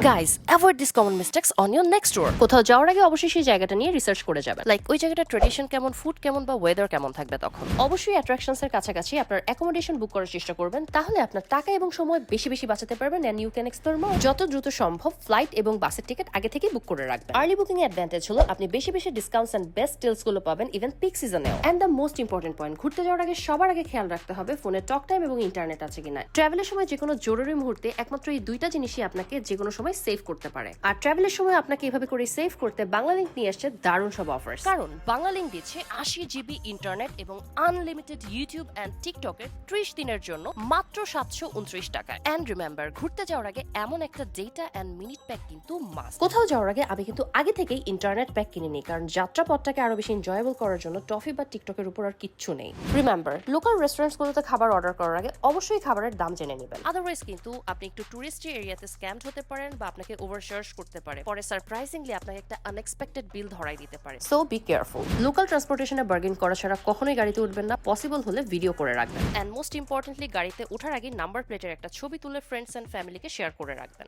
Guys, avoid this common mistakes on your next tour. কোথাও যাওয়ার আগে অবশ্যই সেই জায়গাটা নিয়ে রিসার্চ করে যাবেন। লাইক ওই জায়গাটার ট্রেডিশন কেমন, ফুড কেমন বা ওয়েদার কেমন থাকবে তখন। অবশ্যই অ্যাট্রাকশনস এর কাছাকাছি আপনার অ্যাকোমোডেশন বুক করার চেষ্টা করবেন, তাহলে আপনার টাকা এবং সময় বেশি বেশি বাঁচাতে পারবেন এন্ড ইউ ক্যান এক্সপ্লোর মোর। যত দ্রুত সম্ভব ফ্লাইট এবং বাসের টিকিট আগে থেকেই বুক করে রাখবেন। আর্লি বুকিং এর অ্যাডভান্টেজ হলো আপনি বেশি বেশি ডিসকাউন্টস এন্ড বেস্ট ডিলস গুলো পাবেন ইভেন পিক সিজনেও। And the most important point, ঘুরতে যাওয়ার আগে সবার আগে খেয়াল রাখতে হবে ফোনে টক টাইম এবং ইন্টারনেট আছে কিনা। ট্রাভেলের সময় যে কোনো জরুরি মুহূর্তে একমাত্র এই দুইটা জিনিসই আপনাকে যে কোনো সময় সেভ করতে পারে। আর ট্রাভেলের সময় আপনাকে এভাবে করে সেভ করতে বাংলালিংক নিয়ে আসছে দারুণ সব অফার্স। কারণ বাংলালিংক দিচ্ছে 80 জিবি ইন্টারনেট এবং আনলিমিটেড ইউটিউব এন্ড টিকটকের 30 দিনের জন্য মাত্র 729 টাকায়। এন্ড রিমেম্বার, ঘুরতে যাওয়ার আগে এমন একটা ডেটা এন্ড মিনিট প্যাক কিন্তু মাস্ট। কোথাও যাওয়ার আগে আমি কিন্তু আগে থেকেই ইন্টারনেট প্যাক কিনে নিই, কারণ যাত্রাপথটাকে আরো বেশি এনজয়েবল করার জন্য টফি বা টিকটকের উপর আর কিচ্ছু নেই। রিমেম্বার, লোকাল রেস্টুরেন্টসগুলোতে খাবার অর্ডার করার আগে অবশ্যই খাবারের দাম জেনে নেবেন। আদারওয়াইজ কিন্তু আপনি একটু টুরিস্টি এরিয়াতে স্ক্যামড হতে পারেন বা আপনাকে ওভারচার্জ করতে পারে। পরে সারপ্রাইজিংলি আপনাকে একটা আনএক্সপেক্টেড বিল ধরাই দিতে পারে। So be careful. লোকাল ট্রান্সপোর্টেশনে বার্গেন করা ছাড়া কখনোই গাড়িতে উঠবেন না। পসিবল হলে ভিডিও করে রাখবেন। এন্ড মোস্ট ইম্পর্টেন্টলি, গাড়িতে ওঠার আগে নাম্বার প্লেটের একটা ছবি তুলে ফ্রেন্ডস এন্ড ফ্যামিলিকে শেয়ার করে রাখবেন।